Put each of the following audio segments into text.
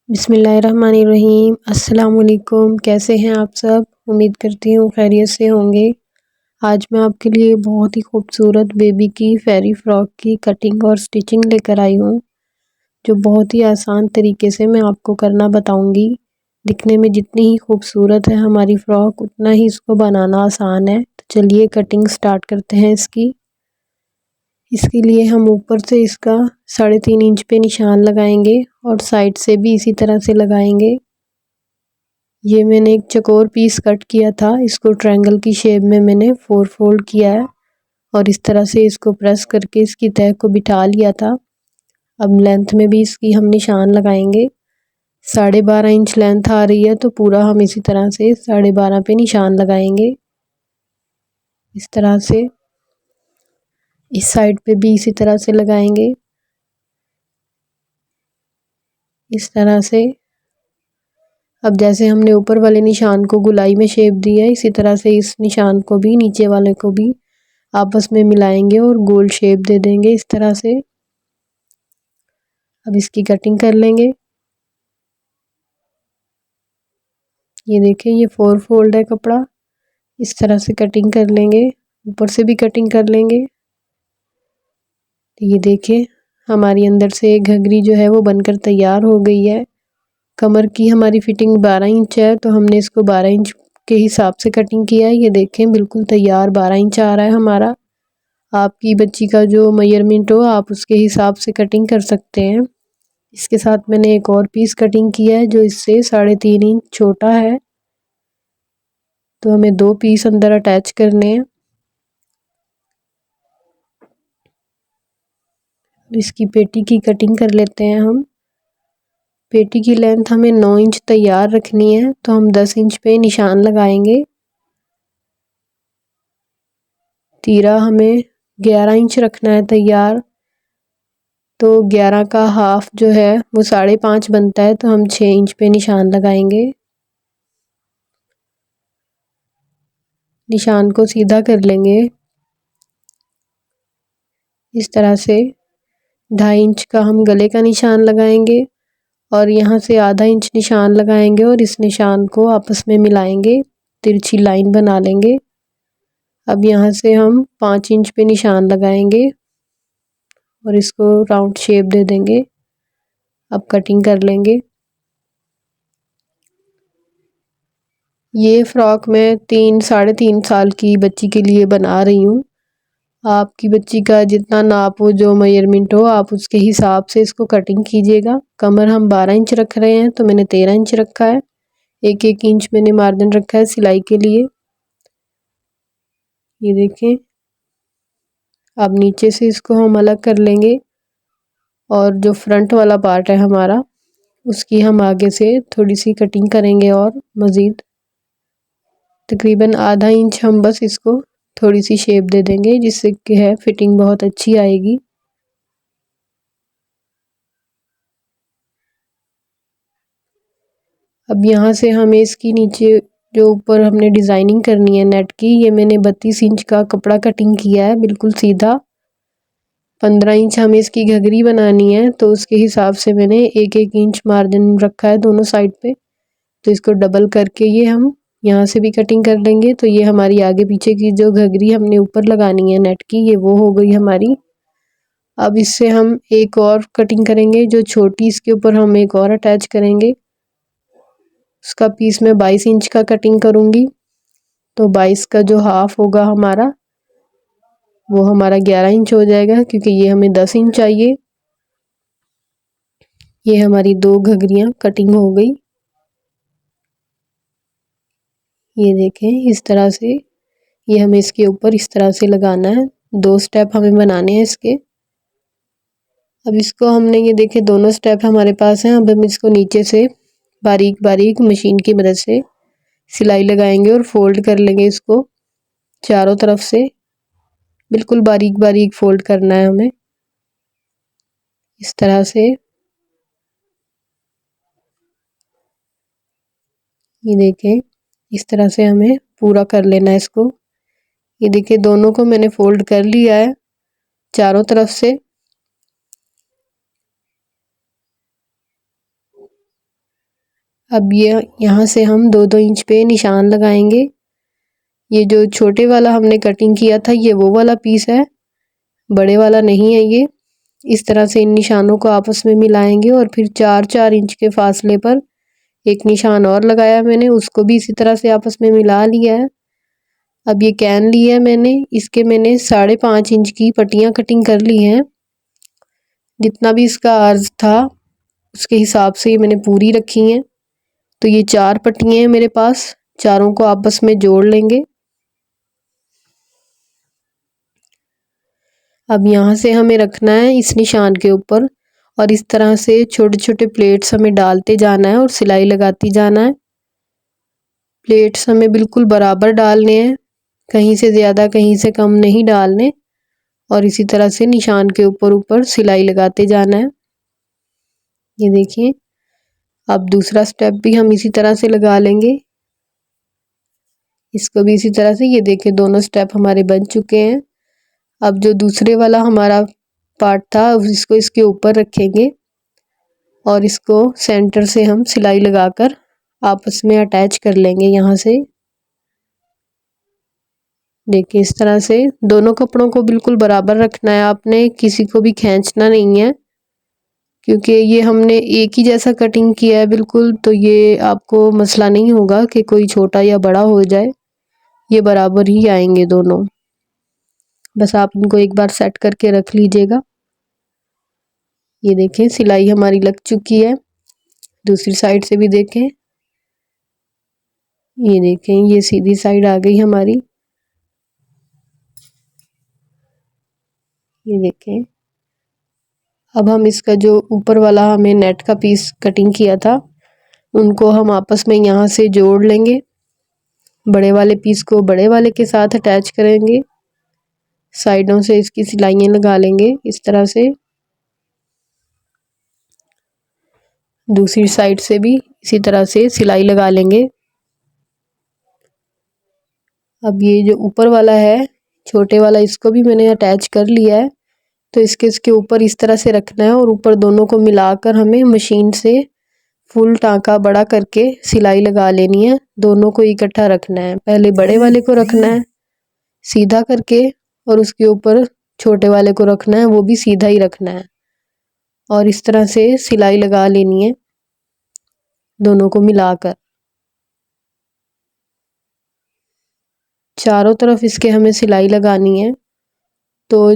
बिस्मिल्लाहिर्रहमानिर्रहीम। अस्सलाम वालेकुम। कैसे हैं आप सब? उम्मीद करती हूँ खैरियत से होंगे। आज मैं आपके लिए बहुत ही खूबसूरत बेबी की फेरी फ्रॉक की कटिंग और स्टिचिंग लेकर आई हूँ, जो बहुत ही आसान तरीके से मैं आपको करना बताऊँगी। दिखने में जितनी ही खूबसूरत है हमारी फ़्रॉक, उतना ही इसको बनाना आसान है। तो चलिए कटिंग स्टार्ट करते हैं इसकी। इसके लिए हम ऊपर से इसका 3.5 इंच पे निशान लगाएंगे और साइड से भी इसी तरह से लगाएंगे। ये मैंने एक चौकोर पीस कट किया था, इसको ट्रायंगल की शेप में मैंने 4 फोल्ड किया है और इस तरह से इसको प्रेस करके इसकी तह को बिठा लिया था। अब लेंथ में भी इसकी हम निशान लगाएंगे। 12.5 इंच लेंथ आ रही है, तो पूरा हम इसी तरह से 12.5 पे निशान लगाएंगे। इस तरह से इस साइड पे भी इसी तरह से लगाएंगे। इस तरह से अब जैसे हमने ऊपर वाले निशान को गोलाई में शेप दी है, इसी तरह से इस निशान को भी, नीचे वाले को भी आपस में मिलाएंगे और गोल शेप दे देंगे इस तरह से। अब इसकी कटिंग कर लेंगे। ये देखें, ये 4 फोल्ड है कपड़ा। इस तरह से कटिंग कर लेंगे, ऊपर से भी कटिंग कर लेंगे। ये देखिए, हमारी अंदर से घघरी जो है वो बनकर तैयार हो गई है। कमर की हमारी फिटिंग 12 इंच है, तो हमने इसको 12 इंच के हिसाब से कटिंग किया है। ये देखें, बिल्कुल तैयार 12 इंच आ रहा है हमारा। आपकी बच्ची का जो मेजरमेंट हो आप उसके हिसाब से कटिंग कर सकते हैं। इसके साथ मैंने एक और पीस कटिंग किया है जो इससे 3.5 इंच छोटा है, तो हमें 2 पीस अंदर अटैच करने हैं। इसकी पेटी की कटिंग कर लेते हैं हम। पेटी की लेंथ हमें 9 इंच तैयार रखनी है, तो हम 10 इंच पे निशान लगाएंगे। तीरा हमें 11 इंच रखना है तैयार, तो 11 का हाफ जो है वो 5.5 बनता है, तो हम 6 इंच पे निशान लगाएंगे। निशान को सीधा कर लेंगे इस तरह से। 2.5 इंच का हम गले का निशान लगाएंगे और यहाँ से आधा इंच निशान लगाएंगे और इस निशान को आपस में मिलाएंगे, तिरछी लाइन बना लेंगे। अब यहाँ से हम 5 इंच पे निशान लगाएंगे और इसको राउंड शेप दे देंगे। अब कटिंग कर लेंगे। ये फ्रॉक मैं 3-3.5 साल की बच्ची के लिए बना रही हूँ। आपकी बच्ची का जितना नाप हो, जो मेजरमेंट हो, आप उसके हिसाब से इसको कटिंग कीजिएगा। कमर हम 12 इंच रख रहे हैं, तो मैंने 13 इंच रखा है। 1-1 इंच मैंने मार्जिन रखा है सिलाई के लिए। ये देखें, अब नीचे से इसको हम अलग कर लेंगे और जो फ्रंट वाला पार्ट है हमारा, उसकी हम आगे से थोड़ी सी कटिंग करेंगे और मज़ीद तकरीबन आधा इंच हम बस इसको थोड़ी सी शेप दे देंगे, जिससे कि है फिटिंग बहुत अच्छी आएगी। अब यहाँ से हमें इसकी नीचे जो ऊपर हमने डिज़ाइनिंग करनी है नेट की, ये मैंने 32 इंच का कपड़ा कटिंग किया है, बिल्कुल सीधा। 15 इंच हमें इसकी घघरी बनानी है, तो उसके हिसाब से मैंने 1-1 इंच मार्जिन रखा है दोनों साइड पे। तो इसको डबल करके ये हम यहाँ से भी कटिंग कर लेंगे। तो ये हमारी आगे पीछे की जो घघरी हमने ऊपर लगानी है नेट की, ये वो हो गई हमारी। अब इससे हम एक और कटिंग करेंगे, जो छोटी, इसके ऊपर हम एक और अटैच करेंगे। उसका पीस मैं 22 इंच का कटिंग करूँगी, तो 22 का जो हाफ होगा हमारा, वो हमारा 11 इंच हो जाएगा, क्योंकि ये हमें 10 इंच चाहिए। ये हमारी 2 घघरियाँ कटिंग हो गई। ये देखें, इस तरह से ये हमें इसके ऊपर इस तरह से लगाना है। 2 स्टेप हमें बनाने हैं इसके। अब इसको हमने, ये देखें, दोनों स्टेप हमारे पास हैं। अब हम इसको नीचे से बारीक बारीक मशीन की मदद से सिलाई लगाएंगे और फोल्ड कर लेंगे इसको चारों तरफ से। बिल्कुल बारीक बारीक फोल्ड करना है हमें इस तरह से। ये देखें, इस तरह से हमें पूरा कर लेना है इसको। ये देखिए, दोनों को मैंने फोल्ड कर लिया है चारों तरफ से। अब ये यहाँ से हम 2-2 इंच पे निशान लगाएंगे। ये जो छोटे वाला हमने कटिंग किया था ये वो वाला पीस है, बड़े वाला नहीं है ये। इस तरह से इन निशानों को आपस में मिलाएंगे और फिर 4-4 इंच के फासले पर एक निशान और लगाया मैंने, उसको भी इसी तरह से आपस में मिला लिया है। अब ये कैन लिया है मैंने, इसके मैंने 5.5 इंच की पट्टियाँ कटिंग कर ली हैं। जितना भी इसका अर्ज था उसके हिसाब से ये मैंने पूरी रखी हैं। तो ये 4 पट्टियाँ हैं मेरे पास, चारों को आपस में जोड़ लेंगे। अब यहाँ से हमें रखना है इस निशान के ऊपर और इस तरह से छोटे छोटे प्लेट्स हमें डालते जाना है और सिलाई लगाती जाना है। प्लेट्स हमें बिल्कुल बराबर डालने हैं, कहीं से ज़्यादा कहीं से कम नहीं डालने, और इसी तरह से निशान के ऊपर ऊपर सिलाई लगाते जाना है। ये देखिए, अब दूसरा स्टेप भी हम इसी तरह से लगा लेंगे, इसको भी इसी तरह से। ये देखिए दोनों स्टेप हमारे बन चुके हैं। अब जो दूसरे वाला हमारा पार्ट था इसको इसके ऊपर रखेंगे और इसको सेंटर से हम सिलाई लगाकर आपस में अटैच कर लेंगे। यहाँ से देखिए इस तरह से दोनों कपड़ों को बिल्कुल बराबर रखना है आपने, किसी को भी खींचना नहीं है, क्योंकि ये हमने एक ही जैसा कटिंग किया है बिल्कुल, तो ये आपको मसला नहीं होगा कि कोई छोटा या बड़ा हो जाए, ये बराबर ही आएंगे दोनों। बस आप इनको एक बार सेट करके रख लीजिएगा। ये देखें सिलाई हमारी लग चुकी है, दूसरी साइड से भी देखें। ये देखें ये सीधी साइड आ गई हमारी। ये देखें, अब हम इसका जो ऊपर वाला हमें नेट का पीस कटिंग किया था उनको हम आपस में यहाँ से जोड़ लेंगे। बड़े वाले पीस को बड़े वाले के साथ अटैच करेंगे, साइडों से इसकी सिलाइयाँ लगा लेंगे इस तरह से। दूसरी साइड से भी इसी तरह से सिलाई लगा लेंगे। अब ये जो ऊपर वाला है छोटे वाला, इसको भी मैंने अटैच कर लिया है, तो इसके ऊपर इस तरह से रखना है और ऊपर दोनों को मिलाकर हमें मशीन से फुल टाँका बड़ा करके सिलाई लगा लेनी है। दोनों को इकट्ठा रखना है, पहले बड़े वाले को रखना है सीधा करके और उसके ऊपर छोटे वाले को रखना है, वो भी सीधा ही रखना है, और इस तरह से सिलाई लगा लेनी है दोनों को मिलाकर। चारों तरफ इसके हमें सिलाई लगानी है। तो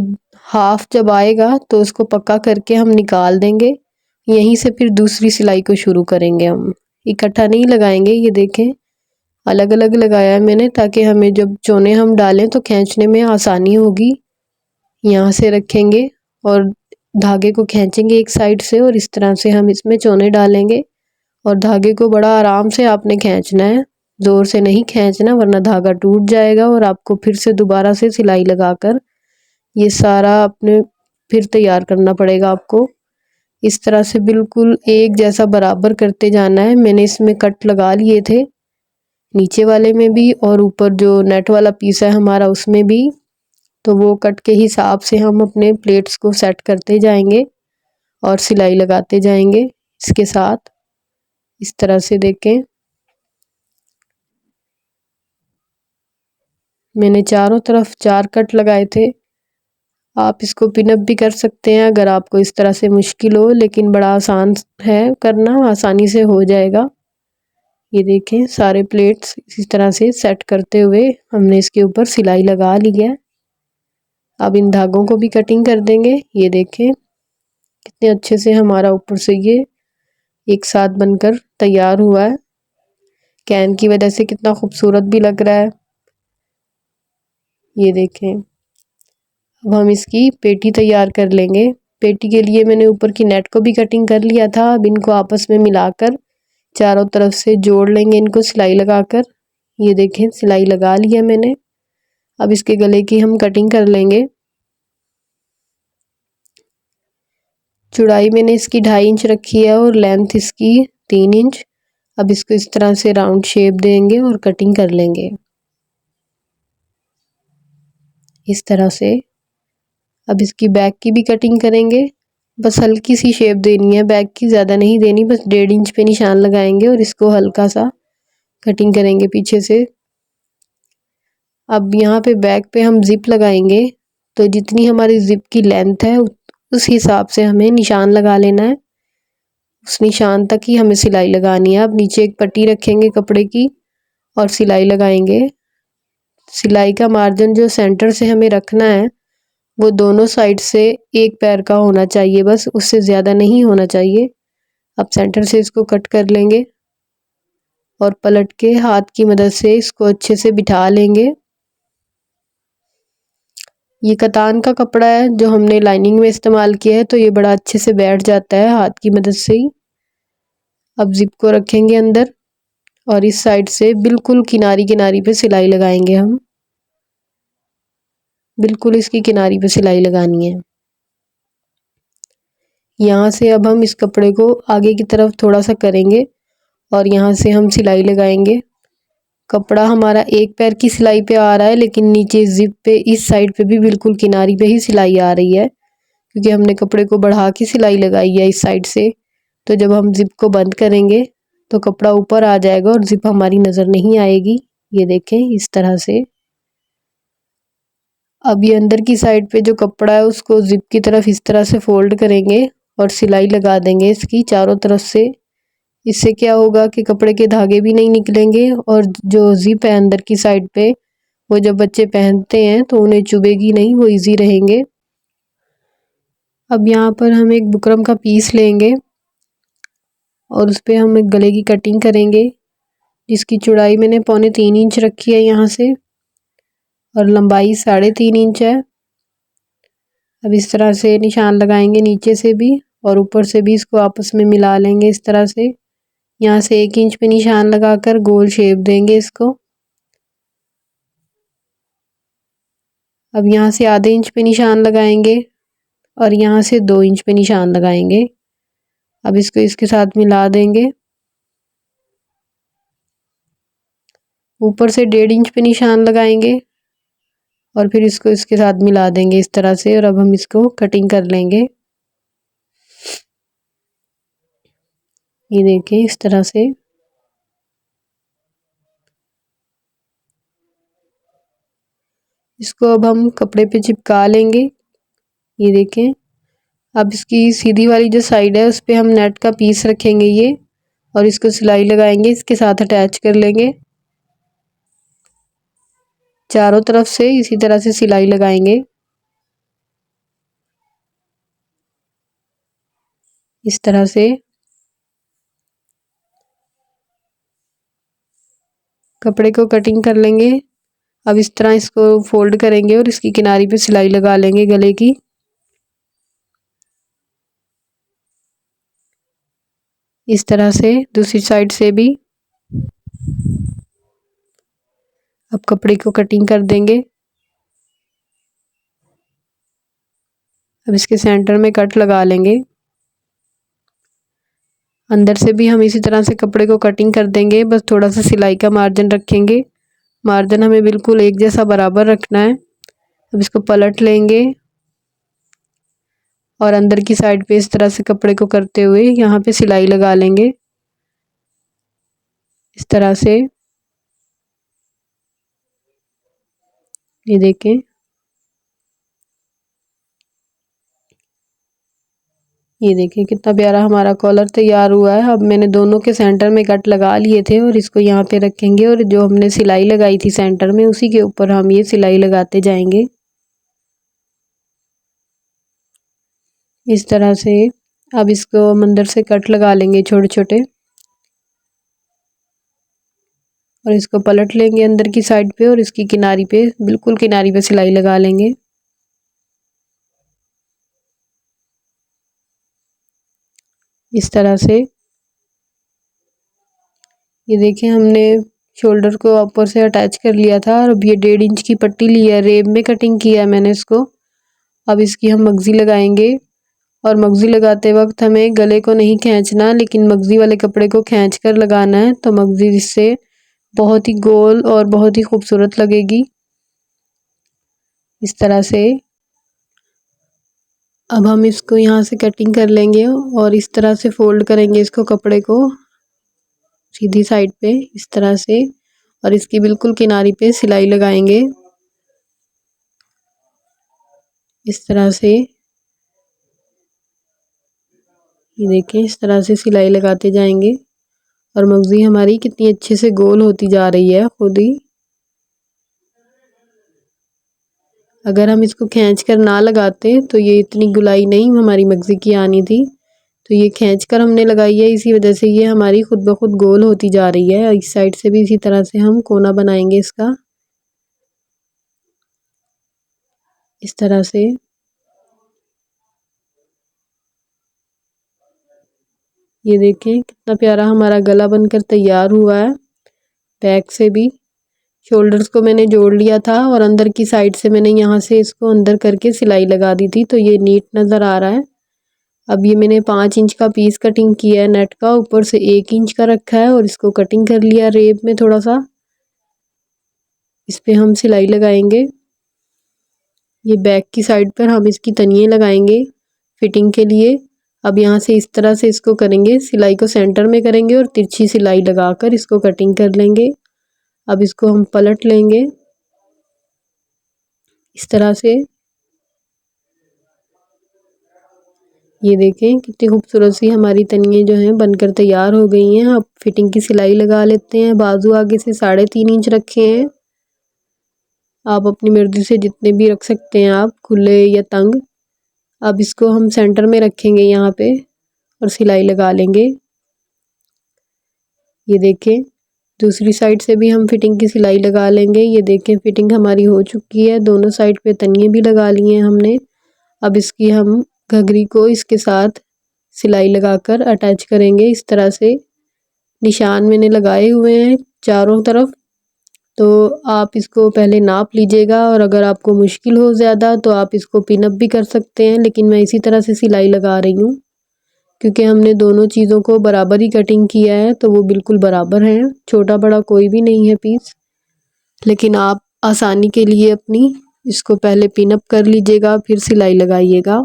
हाफ जब आएगा तो उसको पक्का करके हम निकाल देंगे, यहीं से फिर दूसरी सिलाई को शुरू करेंगे। हम इकट्ठा नहीं लगाएंगे, ये देखें अलग अलग लगाया है मैंने, ताकि हमें जब चोने हम डालें तो खींचने में आसानी होगी। यहाँ से रखेंगे और धागे को खींचेंगे एक साइड से और इस तरह से हम इसमें चोने डालेंगे, और धागे को बड़ा आराम से आपने खींचना है, ज़ोर से नहीं खींचना वरना धागा टूट जाएगा और आपको फिर से दोबारा से सिलाई लगाकर ये सारा अपने फिर तैयार करना पड़ेगा आपको। इस तरह से बिल्कुल एक जैसा बराबर करते जाना है। मैंने इसमें कट लगा लिए थे नीचे वाले में भी और ऊपर जो नेट वाला पीस है हमारा उसमें भी, तो वो कट के हिसाब से हम अपने प्लेट्स को सेट करते जाएंगे और सिलाई लगाते जाएंगे इसके साथ। इस तरह से देखें मैंने चारों तरफ 4 कट लगाए थे। आप इसको पिनअप भी कर सकते हैं अगर आपको इस तरह से मुश्किल हो, लेकिन बड़ा आसान है करना, आसानी से हो जाएगा। ये देखें सारे प्लेट्स इसी तरह से सेट करते हुए हमने इसके ऊपर सिलाई लगा ली है। अब इन धागों को भी कटिंग कर देंगे। ये देखें कितने अच्छे से हमारा ऊपर से ये एक साथ बनकर तैयार हुआ है, कैन की वजह से कितना खूबसूरत भी लग रहा है। ये देखें अब हम इसकी पेटी तैयार कर लेंगे। पेटी के लिए मैंने ऊपर की नेट को भी कटिंग कर लिया था। अब इनको आपस में मिलाकर चारों तरफ से जोड़ लेंगे इनको सिलाई लगाकर। ये देखें सिलाई लगा लिया मैंने। अब इसके गले की हम कटिंग कर लेंगे। चौड़ाई मैंने इसकी 2.5 इंच रखी है और लेंथ इसकी 3 इंच। अब इसको इस तरह से राउंड शेप देंगे और कटिंग कर लेंगे इस तरह से। अब इसकी बैक की भी कटिंग करेंगे। बस हल्की सी शेप देनी है बैक की, ज़्यादा नहीं देनी, बस 1.5 इंच पे निशान लगाएंगे और इसको हल्का सा कटिंग करेंगे पीछे से। अब यहाँ पे बैक पे हम ज़िप लगाएंगे, तो जितनी हमारी ज़िप की लेंथ है उस हिसाब से हमें निशान लगा लेना है। उस निशान तक ही हमें सिलाई लगानी है। अब नीचे एक पट्टी रखेंगे कपड़े की और सिलाई लगाएंगे। सिलाई का मार्जिन जो सेंटर से हमें रखना है वो दोनों साइड से एक पैर का होना चाहिए, बस उससे ज़्यादा नहीं होना चाहिए। अब सेंटर से इसको कट कर लेंगे और पलट के हाथ की मदद से इसको अच्छे से बिठा लेंगे। ये कतान का कपड़ा है जो हमने लाइनिंग में इस्तेमाल किया है, तो ये बड़ा अच्छे से बैठ जाता है हाथ की मदद से ही। अब जिप को रखेंगे अंदर और इस साइड से बिल्कुल किनारी किनारी पे सिलाई लगाएंगे हम। बिल्कुल इसकी किनारी पे सिलाई लगानी है। यहाँ से अब हम इस कपड़े को आगे की तरफ थोड़ा सा करेंगे और यहाँ से हम सिलाई लगाएंगे। कपड़ा हमारा एक पैर की सिलाई पे आ रहा है, लेकिन नीचे जिप पे इस साइड पे भी बिल्कुल किनारी पे ही सिलाई आ रही है, क्योंकि हमने कपड़े को बढ़ा के सिलाई लगाई है इस साइड से। तो जब हम जिप को बंद करेंगे तो कपड़ा ऊपर आ जाएगा और जिप हमारी नज़र नहीं आएगी। ये देखें इस तरह से। अब ये अंदर की साइड पे जो कपड़ा है उसको जिप की तरफ इस तरह से फोल्ड करेंगे और सिलाई लगा देंगे इसकी चारों तरफ से। इससे क्या होगा कि कपड़े के धागे भी नहीं निकलेंगे और जो जिप है अंदर की साइड पे वो जब बच्चे पहनते हैं तो उन्हें चुभेगी नहीं, वो इजी रहेंगे। अब यहाँ पर हम एक बुकरम का पीस लेंगे और उस पर हम एक गले की कटिंग करेंगे, जिसकी चौड़ाई मैंने 3.25 इंच रखी है यहाँ से और लंबाई 3.5 इंच है। अब इस तरह से निशान लगाएंगे नीचे से भी और ऊपर से भी, इसको आपस में मिला लेंगे इस तरह से। यहाँ से 1 इंच पे निशान लगाकर गोल शेप देंगे इसको। अब यहाँ से आधे इंच पे निशान लगाएंगे और यहाँ से 2 इंच पे निशान लगाएंगे। अब इसको इसके साथ मिला देंगे। ऊपर से 1.5 इंच पे निशान लगाएंगे और फिर इसको इसके साथ मिला देंगे इस तरह से। और अब हम इसको कटिंग कर लेंगे। ये देखें इस तरह से। इसको अब हम कपड़े पे चिपका लेंगे। ये देखें। अब इसकी सीधी वाली जो साइड है उस पे हम नेट का पीस रखेंगे ये, और इसको सिलाई लगाएंगे, इसके साथ अटैच कर लेंगे। चारों तरफ से इसी तरह से सिलाई लगाएंगे इस तरह से। कपड़े को कटिंग कर लेंगे। अब इस तरह इसको फोल्ड करेंगे और इसकी किनारी पे सिलाई लगा लेंगे गले की। इस तरह से दूसरी साइड से भी। अब कपड़े को कटिंग कर देंगे। अब इसके सेंटर में कट लगा लेंगे। अंदर से भी हम इसी तरह से कपड़े को कटिंग कर देंगे, बस थोड़ा सा सिलाई का मार्जिन रखेंगे। मार्जिन हमें बिल्कुल एक जैसा बराबर रखना है। अब इसको पलट लेंगे और अंदर की साइड पे इस तरह से कपड़े को करते हुए यहाँ पे सिलाई लगा लेंगे इस तरह से। ये देखें। ये देखिए कितना प्यारा हमारा कॉलर तैयार हुआ है। अब मैंने दोनों के सेंटर में कट लगा लिए थे और इसको यहाँ पे रखेंगे और जो हमने सिलाई लगाई थी सेंटर में उसी के ऊपर हम ये सिलाई लगाते जाएंगे इस तरह से। अब इसको हम अंदर से कट लगा लेंगे छोटे छोटे और इसको पलट लेंगे अंदर की साइड पे और इसकी किनारी पे, बिल्कुल किनारी पे सिलाई लगा लेंगे इस तरह से। ये देखें हमने शोल्डर को ऊपर से अटैच कर लिया था और अब ये 1.5 इंच की पट्टी ली है, रेब में कटिंग किया है मैंने इसको। अब इसकी हम मगजी लगाएंगे और मगजी लगाते वक्त हमें गले को नहीं खींचना, लेकिन मगजी वाले कपड़े को खींच कर लगाना है, तो मगजी इससे बहुत ही गोल और बहुत ही खूबसूरत लगेगी इस तरह से। अब हम इसको यहाँ से कटिंग कर लेंगे और इस तरह से फोल्ड करेंगे इसको, कपड़े को सीधी साइड पे इस तरह से, और इसकी बिल्कुल किनारी पे सिलाई लगाएंगे इस तरह से। ये देखें, इस तरह से सिलाई लगाते जाएंगे और मगजी हमारी कितनी अच्छे से गोल होती जा रही है खुद ही। अगर हम इसको खींच कर ना लगाते तो ये इतनी गुलाई नहीं हमारी मगजी की आनी थी, तो ये खींच कर हमने लगाई है, इसी वजह से ये हमारी खुद ब खुद गोल होती जा रही है। इस साइड से भी इसी तरह से हम कोना बनाएंगे इसका इस तरह से। ये देखें कितना प्यारा हमारा गला बनकर तैयार हुआ है। बैक से भी शोल्डर्स को मैंने जोड़ लिया था और अंदर की साइड से मैंने यहाँ से इसको अंदर करके सिलाई लगा दी थी, तो ये नीट नज़र आ रहा है। अब ये मैंने 5 इंच का पीस कटिंग किया है नेट का, ऊपर से 1 इंच का रखा है और इसको कटिंग कर लिया रेब में थोड़ा सा। इस पे हम सिलाई लगाएंगे। ये बैक की साइड पर हम इसकी तनिए लगाएंगे फिटिंग के लिए। अब यहाँ से इस तरह से इसको करेंगे, सिलाई को सेंटर में करेंगे और तिरछी सिलाई लगाकर इसको कटिंग कर लेंगे। अब इसको हम पलट लेंगे इस तरह से। ये देखें कितनी खूबसूरत सी हमारी तनिए जो हैं बनकर तैयार हो गई हैं। अब फिटिंग की सिलाई लगा लेते हैं। बाजू आगे से 3.5 इंच रखे हैं, आप अपनी मर्जी से जितने भी रख सकते हैं, आप खुले या तंग। अब इसको हम सेंटर में रखेंगे यहाँ पे और सिलाई लगा लेंगे। ये देखें, दूसरी साइड से भी हम फिटिंग की सिलाई लगा लेंगे। ये देखें फिटिंग हमारी हो चुकी है, दोनों साइड पे तनिए भी लगा लिए हैं हमने। अब इसकी हम घघरी को इसके साथ सिलाई लगाकर अटैच करेंगे इस तरह से। निशान मैंने लगाए हुए हैं चारों तरफ, तो आप इसको पहले नाप लीजिएगा और अगर आपको मुश्किल हो ज़्यादा तो आप इसको पिन अप भी कर सकते हैं, लेकिन मैं इसी तरह से सिलाई लगा रही हूँ क्योंकि हमने दोनों चीज़ों को बराबर ही कटिंग किया है, तो वो बिल्कुल बराबर हैं, छोटा बड़ा कोई भी नहीं है पीस। लेकिन आप आसानी के लिए अपनी इसको पहले पिन अप कर लीजिएगा, फिर सिलाई लगाइएगा।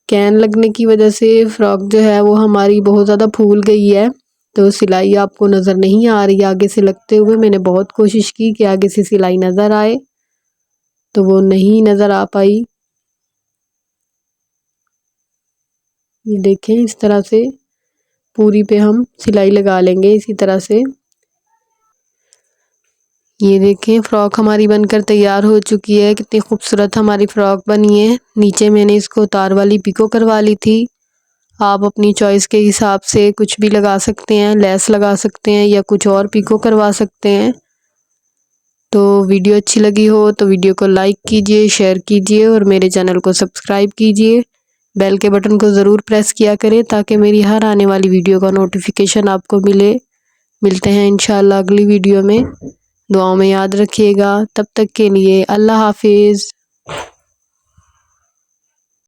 कैन लगने की वजह से फ्रॉक जो है वो हमारी बहुत ज़्यादा फूल गई है, तो सिलाई आपको नज़र नहीं आ रही आगे से लगते हुए। मैंने बहुत कोशिश की कि आगे से सिलाई नज़र आए, तो वो नहीं नज़र आ पाई। ये देखें, इस तरह से पूरी पे हम सिलाई लगा लेंगे इसी तरह से। ये देखें फ़्रॉक हमारी बनकर तैयार हो चुकी है। कितनी खूबसूरत हमारी फ़्रॉक बनी है। नीचे मैंने इसको तार वाली पिको करवा ली थी। आप अपनी चॉइस के हिसाब से कुछ भी लगा सकते हैं, लेस लगा सकते हैं या कुछ और पिको करवा सकते हैं। तो वीडियो अच्छी लगी हो तो वीडियो को लाइक कीजिए, शेयर कीजिए और मेरे चैनल को सब्सक्राइब कीजिए। बेल के बटन को ज़रूर प्रेस किया करें ताकि मेरी हर आने वाली वीडियो का नोटिफिकेशन आपको मिले। मिलते हैं इंशाल्लाह अगली वीडियो में। दुआओं में याद रखिएगा। तब तक के लिए अल्लाह हाफिज़।